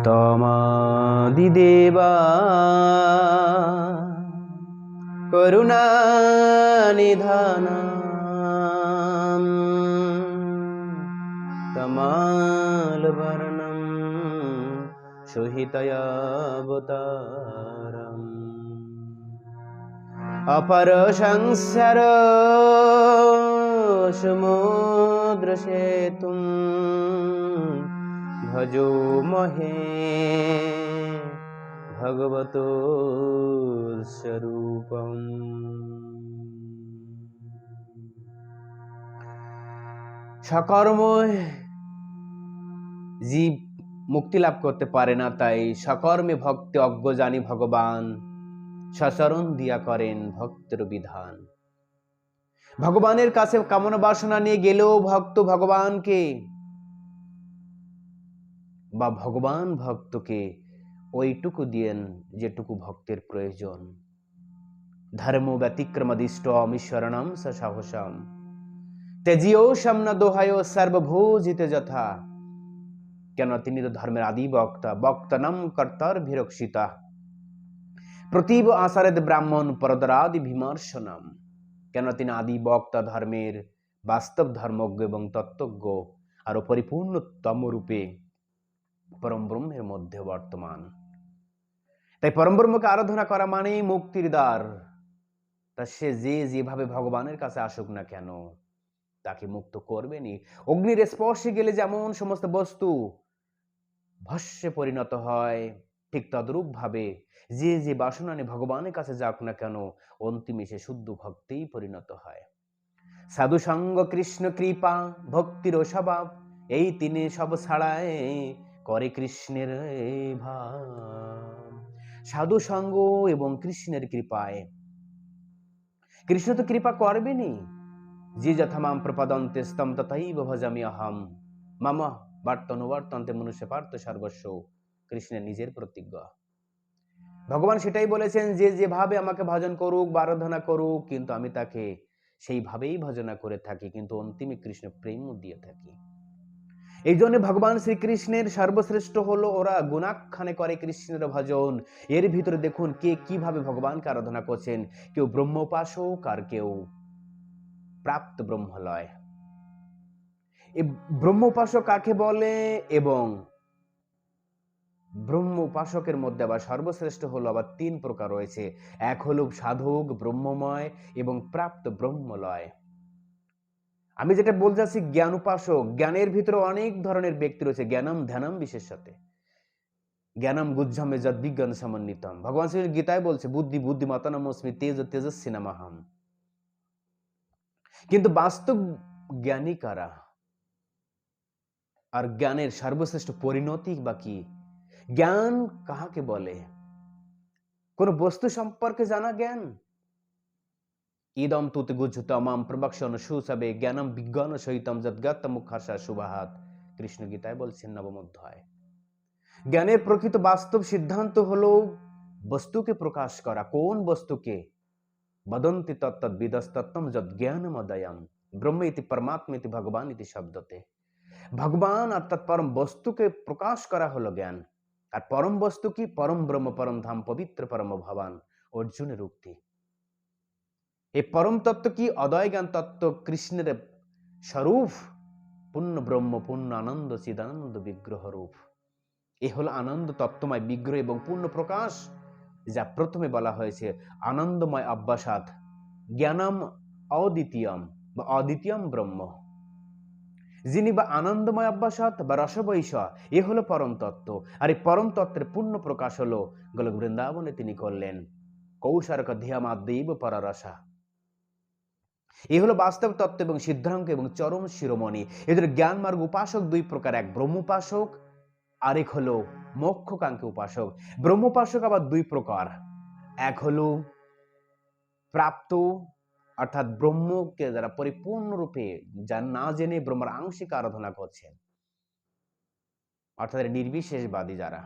তমাদিদেবা করুণানিধানম তমালবর্ণম সুহিতয়াবতারম অপর সংসার সমুদ্র সেতুম ভজো মহে ভগবতো স্বরূপম। সকর্ম জীব মুক্তি লাভ করতে পারে না, তাই সকর্মে ভক্তি অজ্ঞ জানি ভগবান সচরণ দিয়া করেন ভক্তের বিধান। ভগবানের কাছে কামনা বাসনা নিয়ে গেলেও ভক্ত ভগবানকে বা ভগবান ভক্তকে ওইটুকু দিয়েন যেটুকু ভক্তের প্রয়োজন। ধর্ম ব্যতিক্রমদিষ্ট অমীশ্বরণম স সাহসম তেজিও সামনা দোহায় সর্বভূজিতে যথা। কেন তিনি তো ধর্মের আদি বক্তা, বক্তনম কর্তার বিরক্ষিতা প্রতীব আসারেদ ব্রাহ্মণ পরদরাদি বিমর্শনম। কেন তিনি আদি বক্তা, ধর্মের বাস্তব ধর্মজ্ঞ এবং তত্ত্বজ্ঞ, আরো পরিপূর্ণতম রূপে পরম ব্রহ্মের মধ্যে বর্তমান। তাই পরম ব্রহ্মকে আরাধনা করা মানেই মুক্তির দ্বার। তা সে যেভাবে ভগবানের কাছে আসুক না কেন, তাকে মুক্ত করবেনই। অগ্নির স্পর্শে গেলে যেমন সমস্ত বস্তু ভস্মে পরিণত হয়, ঠিক তদ্রূপ ভাবে যে বাসনা নিয়ে ভগবানের কাছে যাক না কেন, অন্তিমে সে শুদ্ধ ভক্তেই পরিণত হয়। সাধু সঙ্গ কৃষ্ণ কৃপা ভক্তির স্বভাব, এই তিনি সব ছাড়ায় করে কৃষ্ণের ভাব। সাধু সঙ্গ এবং কৃষ্ণের কৃপায়, কৃষ্ণ তো কৃপা করবেনই। যে যথা মাম প্রপদন্তে স্তম তথৈব ভজামি অহম মম বার্তনুবর্তন্তে মনুষ্য পার্থ সর্বস্ব। কৃষ্ণের নিজের প্রতিজ্ঞা। ভগবান সেটাই বলেছেন যে যেভাবে আমাকে ভজন করুক বা আরাধনা করুক, কিন্তু আমি তাকে সেইভাবেই ভজনা করে থাকি, কিন্তু অন্তিমে কৃষ্ণ প্রেম দিয়ে থাকি। এই জন্য ভগবান শ্রীকৃষ্ণের সর্বশ্রেষ্ঠ হলো ওরা গুণাখ্যানে করে কৃষ্ণের ভজন। এর ভিতরে দেখুন কে কিভাবে ভগবানকে আরাধনা করছেন। কেউ ব্রহ্মোপাসক আর কেউ প্রাপ্ত ব্রহ্মলয়। এই ব্রহ্মোপাসক কাকে বলে এবং ব্রহ্ম উপাসকের মধ্যে আবার সর্বশ্রেষ্ঠ হলো আবার তিন প্রকার রয়েছে। এক হলো সাধক ব্রহ্মময় এবং প্রাপ্ত ব্রহ্মলয়। আমি যেটা বলতে চাচ্ছি জ্ঞান উপাসক, জ্ঞানের ভিতরে অনেক ধরনের ব্যক্তি রয়েছে। জ্ঞানম ধ্যানম বিশেষতে জ্ঞানম গুজ্জমে যদ বিজ্ঞান সমন্বিতম। ভগবান শ্রী গীতায় বলছে বুদ্ধি বুদ্ধিমতানমস্মি তেজ তেজস্বী নামাহম। কিন্তু বাস্তব জ্ঞানী কারা? আর জ্ঞানের সর্বশ্রেষ্ঠ পরিণতি বা কি? জ্ঞান কাহাকে বলে? কোন বস্তু সম্পর্কে জানা জ্ঞান। ইদম তুতে গুজ্জতমাম প্রবক্ষণ সুসবে জ্ঞানম বিজ্ঞান সহিতম যদ্গত মুখাশা শুভাহাত। কৃষ্ণ গীতায় বলছেন নবম অধ্যায়। জ্ঞানের প্রকৃত বাস্তব সিদ্ধান্ত হলো বস্তুকে প্রকাশ করা। কোন বস্তুকে? বদন্তি তত্তদ্বিদস্তত্ত্বম যজ্ঞানমদয়ম ব্রহ্ম ইতি পরমাত্মা ইতি ভগবান ইতি শব্দতে। ভগবান অর্থাৎ পরম বস্তুকে প্রকাশ করা হলো জ্ঞান। আর পরম বস্তু কি? পরম ব্রহ্ম, পরম ধাম, পবিত্র পরম ভবান। অর্জুনের উক্তি। এই পরম তত্ত্ব কি? অদয় জ্ঞান তত্ত্ব, কৃষ্ণের স্বরূপ, পূর্ণ ব্রহ্ম, পূর্ণ আনন্দ, চিদানন্দ বিগ্রহ রূপ। এ হলো আনন্দ তত্ত্বময় বিগ্রহ এবং পূর্ণ প্রকাশ, যা প্রথমে বলা হয়েছে আনন্দময় অব্যাসাদ জ্ঞানম অদ্বিতীয়ম বা অদ্বিতীয়ম ব্রহ্ম। যিনি বা আনন্দময় অব্যাসাদ বা রসবৈষ, এ হলো পরম তত্ত্ব। আর এই পরম তত্ত্বের পূর্ণ প্রকাশ হলো গোলক বৃন্দাবনে তিনি করলেন কৌশারক ধিয়ামাদ্দৈব পররসা। এ হলো বাস্তব তত্ত্ব এবং সিদ্ধাঙ্ক এবং চরম শিরোমণি। এদের জ্ঞান মার্গ উপাসক দুই প্রকার, এক ব্রহ্মোপাসক, আরেক হলো মোক্ষকাঙ্ক্ষী উপাসক। ব্রহ্মোপাসক আবার দুই প্রকার, এক হলো প্রাপ্ত অর্থাৎ ব্রহ্মকে যারা পরিপূর্ণরূপে যা না জেনে ব্রহ্মার আংশিক আরাধনা করছেন, অর্থাৎ নির্বিশেষবাদী যারা।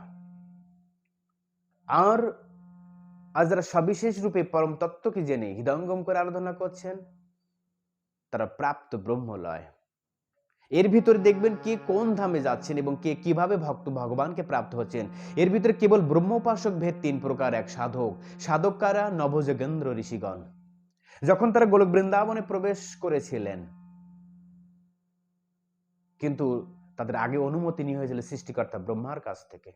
আর যারা সবিশেষ রূপে পরম তত্ত্বকে জেনে হৃদয়ঙ্গম করে আরাধনা করছেন, তারা প্রাপ্ত ব্রহ্মলয়। এর ভিতরে দেখবেন কে কোন ধামে যাচ্ছেন এবং কে কিভাবে ভক্ত ভগবানকে প্রাপ্ত হচ্ছেন। এর ভিতরে কেবল ব্রহ্মোপাসক ভেদ ৩ প্রকার। এক সাধক, সাধক কারা? নবযোগেন্দ্র ঋষিগণ। যখন তারা গোলক বৃন্দাবনে প্রবেশ করেছিলেন, কিন্তু তাদের আগে অনুমতি নিয়ে হয়েছিল সৃষ্টিকর্তা ব্রহ্মার কাছ থেকে।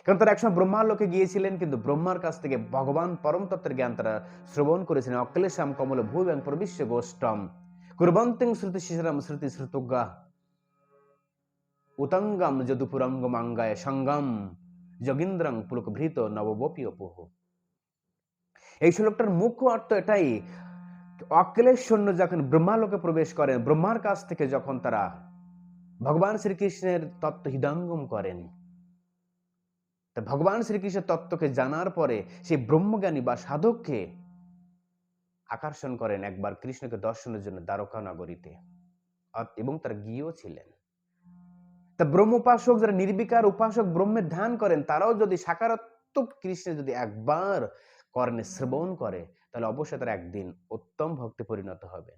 কারণ তারা একসময় ব্রহ্মার লোকে গিয়েছিলেন, কিন্তু ব্রহ্মার কাছ থেকে ভগবান পরম তত্ত্বের জ্ঞান তারা শ্রবণ করেছিলেন। অক্লেশাম কমল ভূব্যাং প্রবিশ্য গোষ্ঠম কুর্বন্তিং শ্রুতি শিশরাম শ্রুতি শ্রুতুজ্ঞা উতঙ্গম যদুপুরঙ্গমাঙ্গায় সঙ্গম যোগীন্দ্রং পুলকভৃত নববপি অপুহ। এই শ্লোকটার মুখ্য অর্থ এটাই, অক্লেশ শূন্য যখন ব্রহ্মালোকে প্রবেশ করেন, ব্রহ্মার কাছ থেকে যখন তারা ভগবান শ্রীকৃষ্ণের তত্ত্ব হৃদয়ঙ্গম করেন, ভগবান শ্রীকৃষ্ণের তত্ত্বকে জানার পরে সেই ব্রহ্মজ্ঞানী বা সাধককে আকর্ষণ করেন একবার কৃষ্ণকে দর্শনের জন্য দ্বারকা নগরীতে, এবং তারা গিয়েও ছিলেন। তা ব্রহ্মোপাসক যারা নির্বিকার উপাসক ব্রহ্মের ধ্যান করেন, তারাও যদি সাকারাত্মক কৃষ্ণের যদি একবার কর্ণে শ্রবণ করে, তাহলে অবশ্যই তারা একদিন উত্তম ভক্তে পরিণত হবে।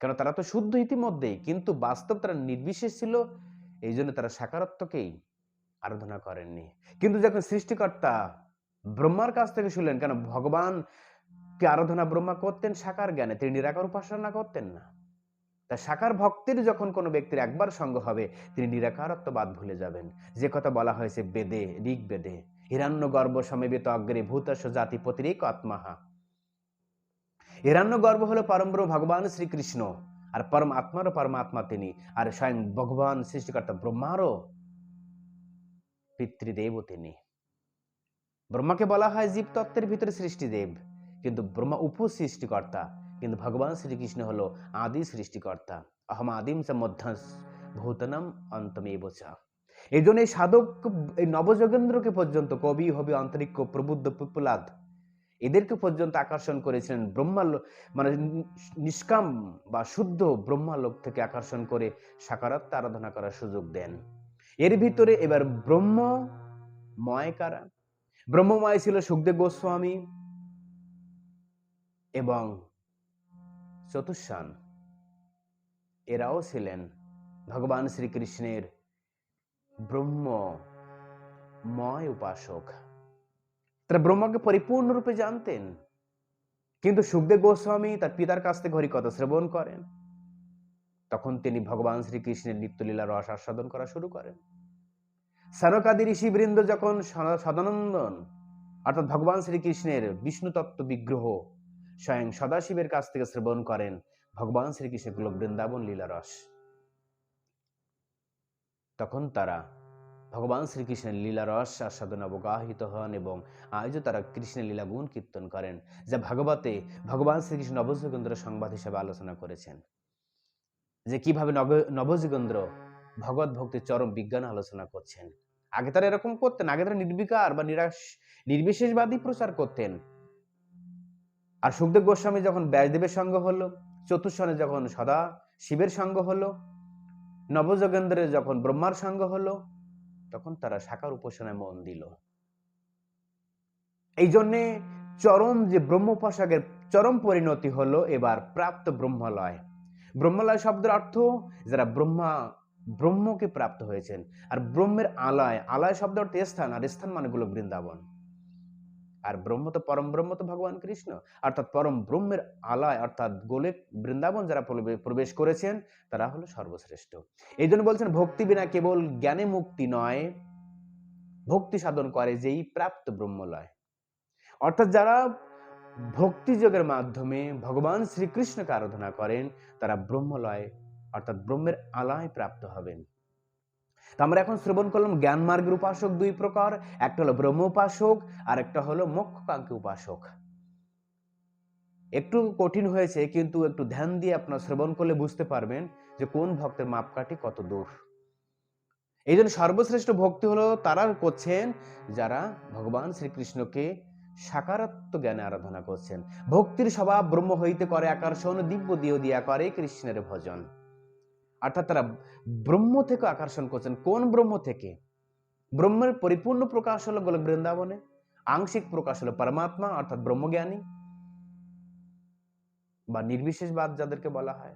কারণ তারা তো শুদ্ধ ইতিমধ্যেই, কিন্তু বাস্তব তারা নির্বিশেষ ছিল, এই জন্য তারা সাকারাত্মকেই আরাধনা করেননি। কিন্তু যখন সৃষ্টিকর্তা ব্রহ্মার কাছ থেকে শুনলেন, কেন ভগবানকে আরাধনা ব্রহ্মা করতেন সাকার জ্ঞানে, তিনি নিরাকার উপাসনা করতেন না। তা সাকার ভক্তির যখন কোনো ব্যক্তির একবার সঙ্গ হবে, তিনি নিরাকারত্ববাদ ভুলে যাবেন। যে কথা বলা হয়েছে বেদে, ঋগ্বেদে, হিরণ্য গর্ভ সমবেত অগ্রে ভূতস জাতি পতিরেক আত্মাহা। হিরণ্য গর্ভ হলো পরমব্রহ্ম ভগবান শ্রীকৃষ্ণ, আর পরম আত্মারও পরমাত্মা তিনি, আর স্বয়ং ভগবান সৃষ্টিকর্তা ব্রহ্মারও পিতৃদেবও তিনি। ব্রহ্মাকে বলা হয় জীব তত্ত্বের ভিতরে সৃষ্টিদেব, কিন্তু ব্রহ্মা উপসৃষ্টিকর্তা, কিন্তু ভগবান শ্রীকৃষ্ণ হলো আদি সৃষ্টিকর্তা। অহম আদিম চ মধ্যস ভূতনম অন্তমেব চ। এই জন্য এই সাধক, এই নবযোগেন্দ্রকে পর্যন্ত কবি হবি অন্তরিক্ষ প্রবুদ্ধ পিপ্পলাদ, এদেরকে পর্যন্ত আকর্ষণ করেছিলেন ব্রহ্মালোক, মানে নিষ্কাম বা শুদ্ধ ব্রহ্মালোক থেকে আকর্ষণ করে সাকারাত্ম আরাধনা করার সুযোগ দেন। এর ভিতরে এবার ব্রহ্মময় কারা? ব্রহ্মময় ছিল সুখদেব গোস্বামী এবং চতুষ্সান। এরাও ছিলেন ভগবান শ্রীকৃষ্ণের ব্রহ্মময় উপাসক। তারা ব্রহ্মকে পরিপূর্ণরূপে জানতেন, কিন্তু সুখদেব গোস্বামী তার পিতার কাছ থেকে হরিকথা শ্রবণ করেন, তখন তিনি ভগবান শ্রীকৃষ্ণের নিত্যলীলা রস আস্বাদন করা শুরু করেন। সনকাদি ঋষিবৃন্দ যখন সদানন্দন অর্থাৎ ভগবান শ্রীকৃষ্ণের বিষ্ণু তত্ত্ব বিগ্রহ স্বয়ং সদাশিবের কাছ থেকে শ্রবণ করেন ভগবান শ্রীকৃষ্ণের গোলক বৃন্দাবন লীলা রস, তখন তারা ভগবান শ্রীকৃষ্ণের লীলা রস আস্বাদনে অবগাহিত হন এবং আজও তারা কৃষ্ণের লীলা গুণ কীর্তন করেন, যা ভাগবতে ভগবান শ্রীকৃষ্ণ নবযোগেন্দ্র সংবাদ হিসেবে আলোচনা করেছেন, যে কিভাবে নবযোগেন্দ্র ভগবত ভক্তির চরম বিজ্ঞান আলোচনা করছেন। আগে তারা এরকম করতেন, আগে তারা নির্বিকার বা নির্বিশেষবাদী প্রচার করতেন। আর সুখদেব গোস্বামী যখন ব্যাসদেবের সঙ্গ হলো, চতুষ্সনে যখন সদা শিবের সঙ্গ হলো, নবযোগেন্দ্রের যখন ব্রহ্মার সঙ্গ হলো, তখন তারা সাকার উপাসনায় মন দিল। এই জন্যে চরম যে ব্রহ্মোপাসকের চরম পরিণতি হলো এবার প্রাপ্ত ব্রহ্মালয়। ব্রহ্মালয় শব্দের অর্থ যারা ব্রহ্মকে প্রাপ্ত হয়েছেন। আর ব্রহ্মের আলয়, আলয় শব্দ অর্থ স্থান, আর স্থান মানে গুলো বৃন্দাবন। আর ব্রহ্ম তো পরম ব্রহ্ম তো ভগবান কৃষ্ণ, অর্থাৎ পরম ব্রহ্মের আলয় অর্থাৎ গোলক বৃন্দাবন যারা প্রবেশ করেছেন তারা হলো সর্বশ্রেষ্ঠ। এই জন্য বলছেন ভক্তি বিনা কেবল জ্ঞানে মুক্তি নয়, ভক্তি সাধন করে যেই প্রাপ্ত ব্রহ্মলয়। অর্থাৎ যারা ভক্তি যোগের মাধ্যমে ভগবান শ্রীকৃষ্ণকে আরাধনা করেন তারা ব্রহ্মলয় অর্থাৎ ব্রহ্মের আলয় প্রাপ্ত হবেন। আমরা এখন শ্রবণ করলাম জ্ঞান মার্গের উপাসক দুই প্রকার, একটা হলো ব্রহ্ম উপাসক আর একটা হলো মোক্ষকাঙ্ক্ষী উপাসক। একটু কঠিন হয়েছে, কিন্তু একটু ধ্যান দিয়ে আপনার শ্রবণ করলে বুঝতে পারবেন যে কোন ভক্তের মাপকাঠি কত দূর। এই জন্য সর্বশ্রেষ্ঠ ভক্তি হলো তারা করছেন যারা ভগবান শ্রীকৃষ্ণকে সাকারাত্মক জ্ঞানে আরাধনা করছেন। ভক্তির স্বভাব ব্রহ্ম হইতে করে আকর্ষণ, দিব্য দিয় দিয়া করে কৃষ্ণের ভজন। অর্থাৎ তারা ব্রহ্ম থেকে আকর্ষণ করছেন। কোন ব্রহ্ম থেকে? ব্রহ্মের পরিপূর্ণ প্রকাশ হলো গোলক বৃন্দাবনে, আংশিক প্রকাশ হলো পরমাত্মা অর্থাৎ ব্রহ্মজ্ঞানী বা নির্বিশেষবাদ যাদেরকে বলা হয়।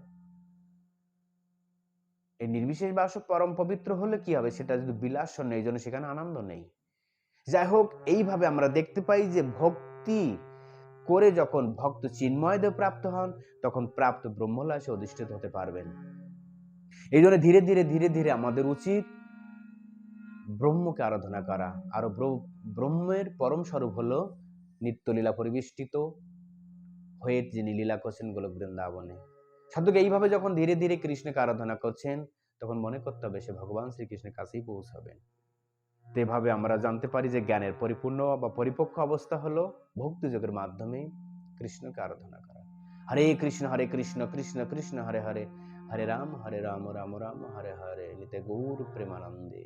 এই নির্বিশেষ বাস পরম পবিত্র হলে কি হবে? সেটা যদি বিলাসন্ন, এই জন্য সেখানে আনন্দ নেই। যাই হোক, এইভাবে আমরা দেখতে পাই যে ভক্তি করে যখন ভক্ত চিন্ময় দেহ প্রাপ্ত হন, তখন প্রাপ্ত ব্রহ্মলাসে অধিষ্ঠিত হতে পারবেন। এই জন্য ধীরে ধীরে ধীরে ধীরে আমাদের উচিত ব্রহ্মকে আরাধনা করা। আর ব্রহ্মের পরম স্বরূপ হলো নিত্যলীলা পরিবেষ্টিত হয়ে যিনি লীলা করছেন গোলক বৃন্দাবনে। সাধক এইভাবে যখন ধীরে ধীরে কৃষ্ণকে আরাধনা করছেন, তখন মনে করতে হবে সে ভগবান শ্রীকৃষ্ণের কাছেই পৌঁছাবেন। তো এভাবে আমরা জানতে পারি যে জ্ঞানের পরিপূর্ণ বা পরিপক্ক অবস্থা হলো ভক্তিযোগের মাধ্যমে কৃষ্ণকে আরাধনা করা। হরে কৃষ্ণ কৃষ্ণ কৃষ্ণ হরে হরে, হরে রাম রাম রাম হরে হরে, নিতে গৌর প্রেমানন্দে।